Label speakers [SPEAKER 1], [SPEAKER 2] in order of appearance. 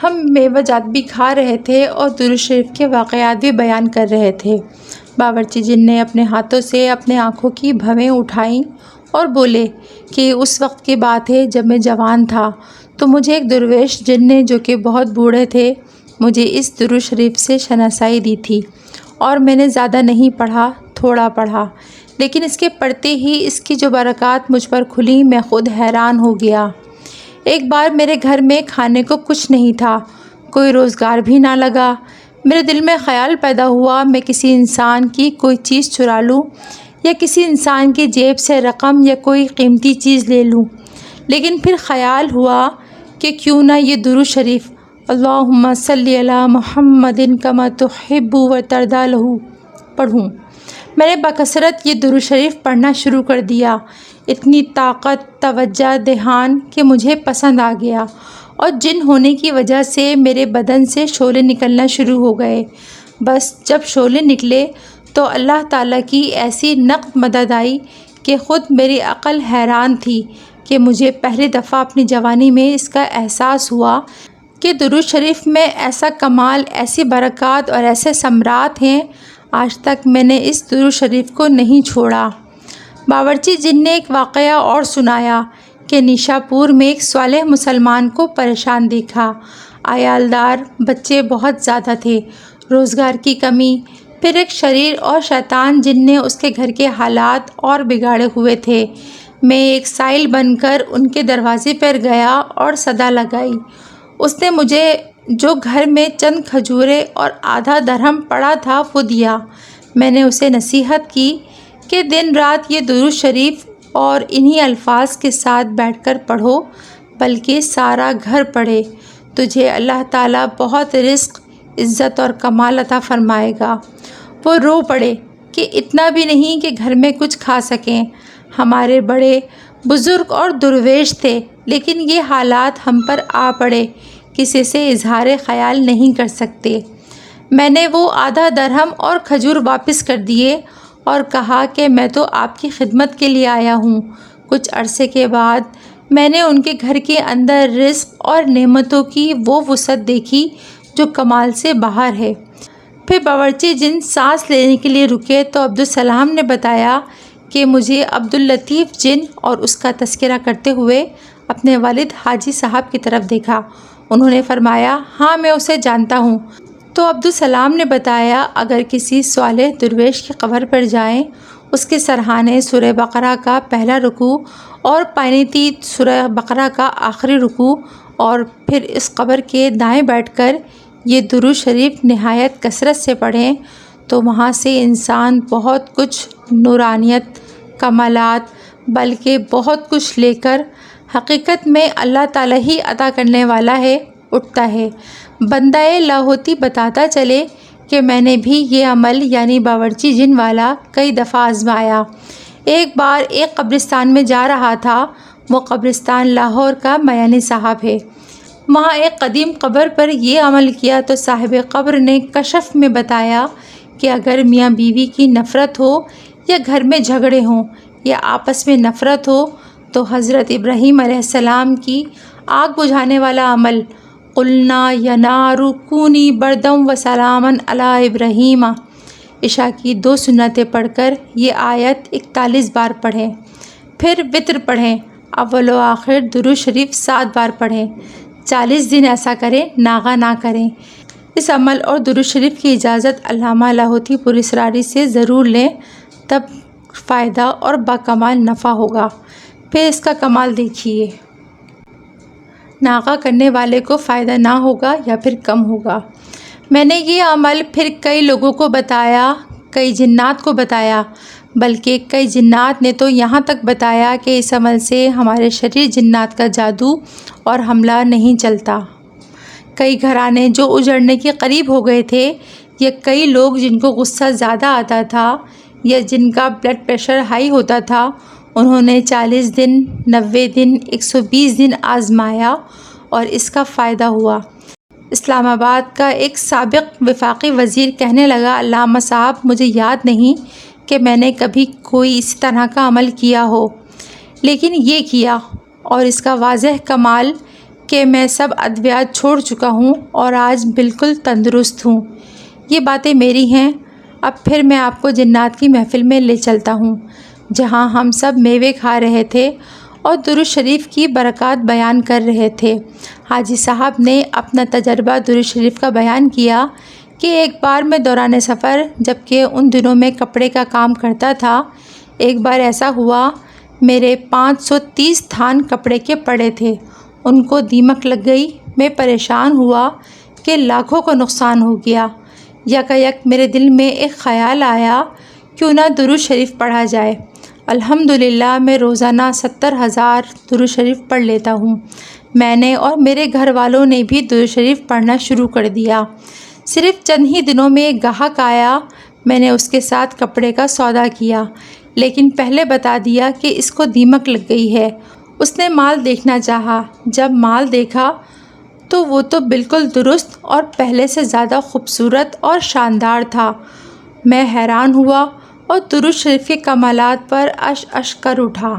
[SPEAKER 1] ہم میوہ جات بھی کھا رہے تھے اور درود شریف کے واقعات بھی بیان کر رہے تھے۔ باورچی جن نے اپنے ہاتھوں سے اپنے آنکھوں کی بھویں اٹھائیں اور بولے کہ اس وقت کی بات ہے جب میں جوان تھا تو مجھے ایک درویش جن نے، جو کہ بہت بوڑھے تھے، مجھے اس درود شریف سے شناسائی دی تھی، اور میں نے زیادہ نہیں پڑھا، تھوڑا پڑھا، لیکن اس کے پڑھتے ہی اس کی جو برکات مجھ پر کھلی، میں خود حیران ہو گیا۔ ایک بار میرے گھر میں کھانے کو کچھ نہیں تھا، کوئی روزگار بھی نہ لگا۔ میرے دل میں خیال پیدا ہوا میں کسی انسان کی کوئی چیز چرا لوں یا کسی انسان کی جیب سے رقم یا کوئی قیمتی چیز لے لوں، لیکن پھر خیال ہوا کہ کیوں نہ یہ درود شریف اللہم صلی علی محمد کما تحب و ترضی لہ پڑھوں۔ میں نے بکثرت یہ درود شریف پڑھنا شروع کر دیا۔ اتنی طاقت، توجہ، دھیان کہ مجھے پسند آ گیا، اور جن ہونے کی وجہ سے میرے بدن سے شعلے نکلنا شروع ہو گئے۔ بس جب شعلے نکلے تو اللہ تعالیٰ کی ایسی نقد مدد آئی کہ خود میری عقل حیران تھی کہ مجھے پہلی دفعہ اپنی جوانی میں اس کا احساس ہوا کہ درود شریف میں ایسا کمال، ایسی برکات اور ایسے ثمرات ہیں۔ آج تک میں نے اس درود شریف کو نہیں چھوڑا۔ باورچی جن نے ایک واقعہ اور سنایا کہ نیشا پور میں ایک صالح مسلمان کو پریشان دیکھا۔ عیالدار، بچے بہت زیادہ تھے، روزگار کی کمی، پھر ایک شریر اور شیطان جن نے اس کے گھر کے حالات اور بگاڑے ہوئے تھے۔ میں ایک سائل بن کر ان کے دروازے پر گیا اور صدا لگائی۔ اس نے مجھے جو گھر میں چند کھجوریں اور آدھا درہم پڑا تھا وہ دیا۔ میں نے اسے نصیحت کی کہ دن رات یہ درود شریف اور انہی الفاظ کے ساتھ بیٹھ کر پڑھو، بلکہ سارا گھر پڑھے، تجھے اللہ تعالیٰ بہت رزق، عزت اور کمال عطا فرمائے گا۔ وہ رو پڑے کہ اتنا بھی نہیں کہ گھر میں کچھ کھا سکیں۔ ہمارے بڑے بزرگ اور درویش تھے، لیکن یہ حالات ہم پر آ پڑے، کسی سے اظہار خیال نہیں کر سکتے۔ میں نے وہ آدھا درہم اور کھجور واپس کر دیے اور کہا کہ میں تو آپ کی خدمت کے لیے آیا ہوں۔ کچھ عرصے کے بعد میں نے ان کے گھر کے اندر رزق اور نعمتوں کی وہ وسعت دیکھی جو کمال سے باہر ہے۔ پھر باورچی جن سانس لینے کے لیے رکے تو عبدالسلام نے بتایا کہ مجھے عبداللطیف جن اور اس کا تذکرہ کرتے ہوئے اپنے والد حاجی صاحب کی طرف دیکھا۔ انہوں نے فرمایا، ہاں میں اسے جانتا ہوں۔ تو عبدالسلام نے بتایا، اگر کسی صالح درویش کی قبر پر جائیں، اس کے سرہانے سورہ بقرہ کا پہلا رکوع اور پائنیتی سورہ بقرہ کا آخری رکوع، اور پھر اس قبر کے دائیں بیٹھ کر یہ درود شریف نہایت کثرت سے پڑھیں تو وہاں سے انسان بہت کچھ نورانیت، کمالات، بلکہ بہت کچھ لے کر، حقیقت میں اللہ تعالیٰ ہی عطا کرنے والا ہے، اٹھتا ہے۔ بندہ لاہوتی بتاتا چلے کہ میں نے بھی یہ عمل یعنی باورچی جن والا کئی دفعہ آزمایا۔ ایک بار ایک قبرستان میں جا رہا تھا، وہ قبرستان لاہور کا میانی صاحب ہے۔ وہاں ایک قدیم قبر پر یہ عمل کیا تو صاحب قبر نے کشف میں بتایا کہ اگر میاں بیوی کی نفرت ہو یا گھر میں جھگڑے ہوں یا آپس میں نفرت ہو تو حضرت ابراہیم علیہ السلام کی آگ بجھانے والا عمل قُلْنَا يَا نَارُ كُونِي بَرْدًا وَسَلَامًا عَلَىٰ إِبْرَاهِيمَ عشاء کی 2 سنتیں پڑھ کر یہ آیت 41 بار پڑھیں، پھر وتر پڑھیں، اول و آخر درود شریف 7 بار پڑھیں، 40 دن ایسا کریں، ناغہ نہ کریں۔ اس عمل اور درود شریف کی اجازت علامہ لاہوتی پور اسراری سے ضرور لیں، تب فائدہ اور باکمال نفع ہوگا۔ پھر اس کا کمال دیکھیے۔ ناغہ کرنے والے کو فائدہ نہ ہوگا یا پھر کم ہوگا۔ میں نے یہ عمل پھر کئی لوگوں کو بتایا، کئی جنات کو بتایا، بلکہ کئی جنات نے تو یہاں تک بتایا کہ اس عمل سے ہمارے شریر جنات کا جادو اور حملہ نہیں چلتا۔ کئی گھرانے جو اجڑنے کے قریب ہو گئے تھے، یا کئی لوگ جن کو غصہ زیادہ آتا تھا یا جن کا بلڈ پریشر ہائی ہوتا تھا، انہوں نے 40 دن، 90 دن، 120 دن آزمایا اور اس کا فائدہ ہوا۔ اسلام آباد کا ایک سابق وفاقی وزیر کہنے لگا، علامہ صاحب مجھے یاد نہیں کہ میں نے کبھی کوئی اسی طرح کا عمل کیا ہو، لیکن یہ کیا، اور اس کا واضح کمال کہ میں سب ادویات چھوڑ چکا ہوں اور آج بالکل تندرست ہوں۔ یہ باتیں میری ہیں۔ اب پھر میں آپ کو جنات کی محفل میں لے چلتا ہوں، جہاں ہم سب میوے کھا رہے تھے اور درود شریف کی برکات بیان کر رہے تھے۔ حاجی صاحب نے اپنا تجربہ درود شریف کا بیان کیا کہ ایک بار میں دوران سفر، جبکہ ان دنوں میں کپڑے کا کام کرتا تھا، ایک بار ایسا ہوا میرے 530 تھان کپڑے کے پڑے تھے، ان کو دیمک لگ گئی۔ میں پریشان ہوا کہ لاکھوں کو نقصان ہو گیا۔ یکایک میرے دل میں ایک خیال آیا، کیوں نہ درود شریف پڑھا جائے۔ الحمدللہ میں روزانہ 70,000 درود شریف پڑھ لیتا ہوں۔ میں نے اور میرے گھر والوں نے بھی درود شریف پڑھنا شروع کر دیا۔ صرف چند ہی دنوں میں ایک گاہک آیا، میں نے اس کے ساتھ کپڑے کا سودا کیا، لیکن پہلے بتا دیا کہ اس کو دیمک لگ گئی ہے۔ اس نے مال دیکھنا چاہا۔ جب مال دیکھا تو وہ تو بالکل درست اور پہلے سے زیادہ خوبصورت اور شاندار تھا۔ میں حیران ہوا اور درود شریف کے کمالات پر اش کر اٹھا۔